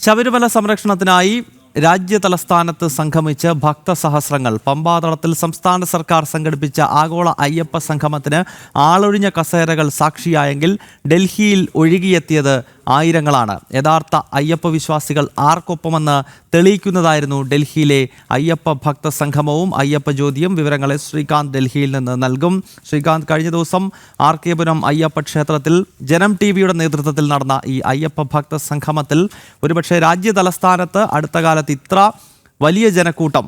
ശബരിമല സംരക്ഷണത്തിനായി രാജ്യതലസ്ഥാനത്ത് സംഗമിച്ച് ഭക്തസഹസ്രങ്ങൾ. പമ്പാതടത്തിൽ സംസ്ഥാന സർക്കാർ സംഘടിപ്പിച്ച ആഗോള അയ്യപ്പ സംഗമത്തിന് ആളൊഴിഞ്ഞ കസേരകൾ സാക്ഷിയായെങ്കിൽ ഡൽഹിയിൽ ഒഴുകിയെത്തിയത് ആയിരങ്ങളാണ്. യഥാർത്ഥ അയ്യപ്പ വിശ്വാസികൾ ആർക്കൊപ്പമെന്ന് തെളിയിക്കുന്നതായിരുന്നു ഡൽഹിയിലെ അയ്യപ്പ ഭക്ത സംഗമവും അയ്യപ്പ ജ്യോതിയും. വിവരങ്ങളെ ശ്രീകാന്ത് ഡൽഹിയിൽ നിന്ന് നൽകും. ശ്രീകാന്ത്, കഴിഞ്ഞ ദിവസം RK പുരം അയ്യപ്പ ക്ഷേത്രത്തിൽ ജനം TV-യുടെ നേതൃത്വത്തിൽ നടന്ന ഈ അയ്യപ്പ ഭക്ത സംഗമത്തിൽ ഒരുപക്ഷെ രാജ്യതലസ്ഥാനത്ത് അടുത്ത കാലത്ത് ഇത്ര വലിയ ജനക്കൂട്ടം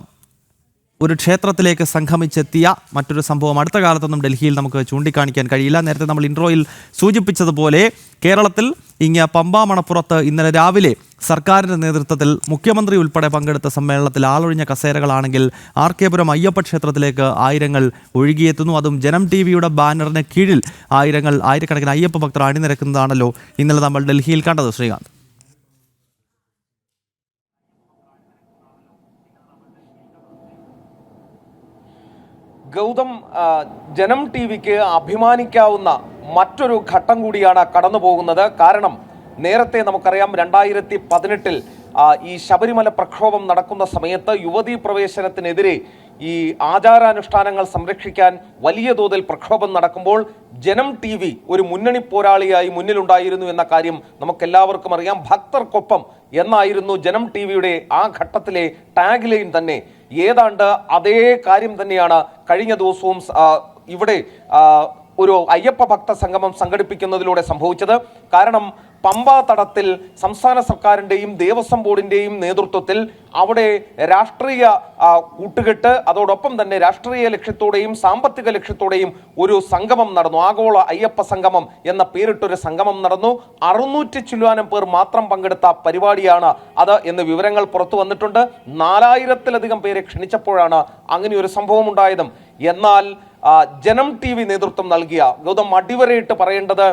ഒരു ക്ഷേത്രത്തിലേക്ക് സംഗമിച്ചെത്തിയ മറ്റൊരു സംഭവം അടുത്ത കാലത്തൊന്നും ഡൽഹിയിൽ നമുക്ക് ചൂണ്ടിക്കാണിക്കാൻ കഴിയില്ല. നേരത്തെ നമ്മൾ ഇൻട്രോയിൽ സൂചിപ്പിച്ചതുപോലെ കേരളത്തിൽ ഇങ്ങ് പമ്പാ മണപ്പുറത്ത് ഇന്നലെ രാവിലെ സർക്കാരിൻ്റെ നേതൃത്വത്തിൽ മുഖ്യമന്ത്രി ഉൾപ്പെടെ പങ്കെടുത്ത സമ്മേളനത്തിൽ ആളൊഴിഞ്ഞ കസേരകളാണെങ്കിൽ RK പുരം അയ്യപ്പ ക്ഷേത്രത്തിലേക്ക് ആയിരങ്ങൾ ഒഴുകിയെത്തുന്നു. അതും ജനം TV-യുടെ ബാനറിന് കീഴിൽ ആയിരക്കണക്കിന് അയ്യപ്പ ഭക്തർ അണിനിരക്കുന്നതാണല്ലോ ഇന്നലെ നമ്മൾ ഡൽഹിയിൽ കണ്ടത്. ശ്രീകാന്ത്, ഗൗതം, ജനം TV-ക്ക് അഭിമാനിക്കാവുന്ന മറ്റൊരു ഘട്ടം കൂടിയാണ് കടന്നു പോകുന്നത്. കാരണം നേരത്തെ നമുക്കറിയാം 2018 ഈ ശബരിമല പ്രക്ഷോഭം നടക്കുന്ന സമയത്ത് യുവതീ പ്രവേശനത്തിനെതിരെ ഈ ആചാരാനുഷ്ഠാനങ്ങൾ സംരക്ഷിക്കാൻ വലിയ തോതിൽ പ്രക്ഷോഭം നടക്കുമ്പോൾ ജനം TV ഒരു മുന്നണി പോരാളിയായി മുന്നിലുണ്ടായിരുന്നു എന്ന കാര്യം നമുക്കെല്ലാവർക്കും അറിയാം. ഭക്തർക്കൊപ്പം എന്നായിരുന്നു ജനം TV-യുടെ ആ ഘട്ടത്തിലെ ടാഗ് ലൈൻ തന്നെ. ഏതാണ്ട് അതേ കാര്യം തന്നെയാണ് കഴിഞ്ഞ ദിവസവും ഇവിടെ ഒരു അയ്യപ്പ ഭക്ത സംഗമം സംഘടിപ്പിക്കുന്നതിലൂടെ സംഭവിച്ചത്. കാരണം പമ്പാ തടത്തിൽ സംസ്ഥാന സർക്കാരിൻ്റെയും ദേവസ്വം ബോർഡിൻ്റെയും നേതൃത്വത്തിൽ അവിടെ രാഷ്ട്രീയ കൂട്ടുകെട്ട്, അതോടൊപ്പം തന്നെ രാഷ്ട്രീയ ലക്ഷ്യത്തോടെയും സാമ്പത്തിക ലക്ഷ്യത്തോടെയും ഒരു സംഗമം നടന്നു. ആഗോള അയ്യപ്പ സംഗമം എന്ന പേരിട്ടൊരു സംഗമം നടന്നു. 600 ചില്ലുവാനം പേർ മാത്രം പങ്കെടുത്ത പരിപാടിയാണ് അത് എന്ന് വിവരങ്ങൾ പുറത്തു വന്നിട്ടുണ്ട്. 4000-ലധികം പേരെ ക്ഷണിച്ചപ്പോഴാണ് അങ്ങനെ ഒരു സംഭവം ഉണ്ടായതും. എന്നാൽ ജനം TV നേതൃത്വം നൽകിയ, ഗൗതം, അടിവരയിട്ട് പറയേണ്ടത്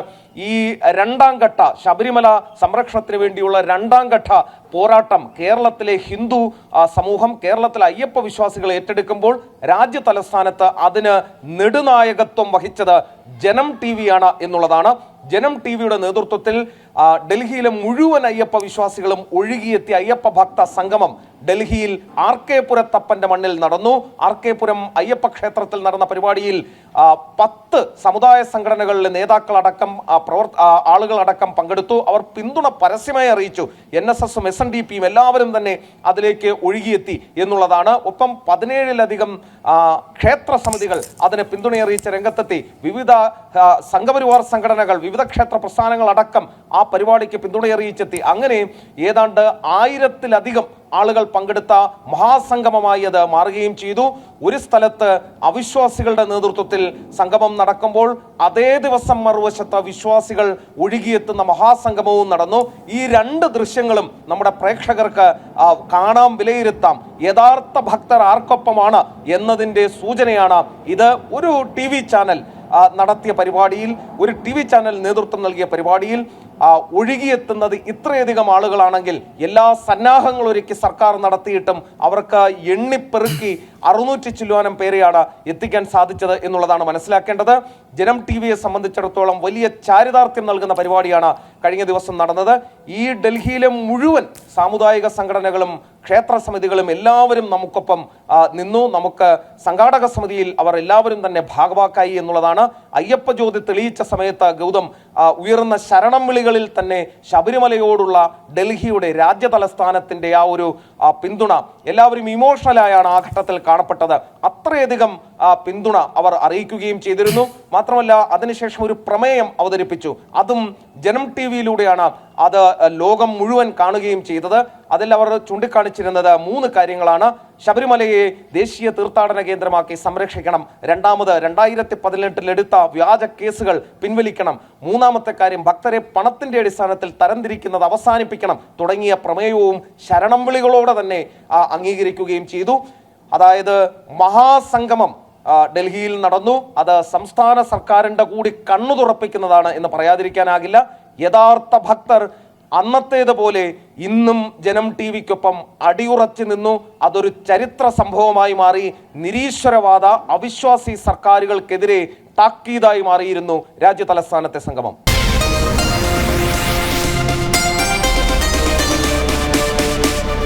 ഈ രണ്ടാം ഘട്ട ശബരിമല സംരക്ഷണത്തിന് വേണ്ടിയുള്ള രണ്ടാം ഘട്ട പോരാട്ടം കേരളത്തിലെ ഹിന്ദു സമൂഹം, കേരളത്തിലെ അയ്യപ്പ വിശ്വാസികൾ ഏറ്റെടുക്കുമ്പോൾ രാജ്യ തലസ്ഥാനത്ത് അതിന് നെടുനായകത്വം വഹിച്ചത് ജനം TV-യാണ് എന്നുള്ളതാണ്. ജനം TV-യുടെ നേതൃത്വത്തിൽ ഡൽഹിയിലെ മുഴുവൻ അയ്യപ്പ വിശ്വാസികളും ഒഴുകിയെത്തിയ അയ്യപ്പ ഭക്ത സംഗമം ഡൽഹിയിൽ RK പുരത്തപ്പന്റെ മണ്ണിൽ നടന്നു. RK പുരം അയ്യപ്പ ക്ഷേത്രത്തിൽ നടന്ന പരിപാടിയിൽ 10 സമുദായ സംഘടനകളിലെ നേതാക്കളടക്കം ആളുകളടക്കം പങ്കെടുത്തു. അവർ പിന്തുണ പരസ്യമായി അറിയിച്ചു. NSS-ഉം SNDP-യും എല്ലാവരും തന്നെ അതിലേക്ക് ഒഴുകിയെത്തി എന്നുള്ളതാണ്. ഒപ്പം 17-ലധികം ക്ഷേത്ര സമിതികൾ അതിന് പിന്തുണയറിയിച്ച രംഗത്തെത്തി. വിവിധ സംഘപരിവാർ സംഘടനകൾ, വിവിധ ക്ഷേത്ര പ്രസ്ഥാനങ്ങൾ അടക്കം ആ പരിപാടിക്ക് പിന്തുണയറിയിച്ചെത്തി. അങ്ങനെ ഏതാണ്ട് 1000-ലധികം ആളുകൾ പങ്കെടുത്ത മഹാസംഗമമായി അത് മാറുകയും ചെയ്തു. ഒരു സ്ഥലത്ത് അവിശ്വാസികളുടെ നേതൃത്വത്തിൽ സംഗമം നടക്കുമ്പോൾ അതേ ദിവസം മറുവശത്ത് വിശ്വാസികൾ ഒഴുകിയെത്തുന്ന മഹാസംഗമവും നടന്നു. ഈ രണ്ട് ദൃശ്യങ്ങളും നമ്മുടെ പ്രേക്ഷകർക്ക് കാണാം, വിലയിരുത്താം. യഥാർത്ഥ ഭക്തർ ആർക്കൊപ്പമാണ് എന്നതിൻ്റെ സൂചനയാണ് ഇത്. ഒരു TV ചാനൽ നടത്തിയ പരിപാടിയിൽ, ഒരു TV ചാനൽ നേതൃത്വം നൽകിയ പരിപാടിയിൽ ഒഴുകിയെത്തുന്നത് ഇത്രയധികം ആളുകളാണെങ്കിൽ എല്ലാ സന്നാഹങ്ങളും ഒരുക്കി സർക്കാർ നടത്തിയിട്ടും അവർക്ക് എണ്ണിപ്പെറുക്കി 600 ചില്ലുവാനം പേരെയാണ് എത്തിക്കാൻ സാധിച്ചത് എന്നുള്ളതാണ് മനസ്സിലാക്കേണ്ടത്. ജനം TV-യെ സംബന്ധിച്ചിടത്തോളം വലിയ ചാരിതാർത്ഥ്യം നൽകുന്ന പരിപാടിയാണ് കഴിഞ്ഞ ദിവസം നടന്നത്. ഈ ഡൽഹിയിലെ മുഴുവൻ സാമുദായിക സംഘടനകളും ക്ഷേത്ര സമിതികളും എല്ലാവരും നമുക്കൊപ്പം നിന്നു. നമുക്ക് സംഘാടക സമിതിയിൽ അവർ എല്ലാവരും തന്നെ ഭാഗവാക്കായി എന്നുള്ളതാണ്. അയ്യപ്പ ജ്യോതി തെളിയിച്ച സമയത്ത്, ഗൗതം, ഉയർന്ന ശരണം വിളികളിൽ തന്നെ ശബരിമലയോടുള്ള ഡൽഹിയുടെ രാജ്യ തലസ്ഥാനത്തിൻ്റെ ആ ഒരു പിന്തുണ എല്ലാവരും ഇമോഷണലായാണ് ആ ഘട്ടത്തിൽ കാണപ്പെട്ടത്. അത്രയധികം പിന്തുണ അവർ അറിയിക്കുകയും ചെയ്തിരുന്നു. മാത്രമല്ല, അതിനുശേഷം ഒരു പ്രമേയം അവതരിപ്പിച്ചു. അതും ജനം TV-യിലൂടെയാണ് അത് ലോകം മുഴുവൻ കാണുകയും ചെയ്തത്. അതിൽ അവർ ചൂണ്ടിക്കാണിച്ചിരുന്നത് 3 കാര്യങ്ങളാണ്. ശബരിമലയെ ദേശീയ തീർത്ഥാടന കേന്ദ്രമാക്കി സംരക്ഷിക്കണം. രണ്ടാമത്, 2018 എടുത്ത വ്യാജ കേസുകൾ പിൻവലിക്കണം. മൂന്നാമത്തെ കാര്യം, ഭക്തരെ പണത്തിന്റെ അടിസ്ഥാനത്തിൽ തരംതിരിക്കുന്നത് അവസാനിപ്പിക്കണം തുടങ്ങിയ പ്രമേയവും ശരണം വിളികളോടെ തന്നെ അംഗീകരിക്കുകയും ചെയ്തു. അതായത് മഹാസംഗമം ഡൽഹിയിൽ നടന്നു. അത് സംസ്ഥാന സർക്കാരിൻ്റെ കൂടി കണ്ണു തുറപ്പിക്കുന്നതാണ് എന്ന് പറയാതിരിക്കാനാകില്ല. യഥാർത്ഥ ഭക്തർ അന്നത്തേതുപോലെ ഇന്നും ജനം TV-ക്കൊപ്പം അടിയുറച്ചു നിന്നു. അതൊരു ചരിത്ര സംഭവമായി മാറി. നിരീശ്വരവാദ അവിശ്വാസി സർക്കാരുകൾക്കെതിരെ താക്കീതായി മാറിയിരുന്നു രാജ്യ തലസ്ഥാനത്തെ സംഗമം.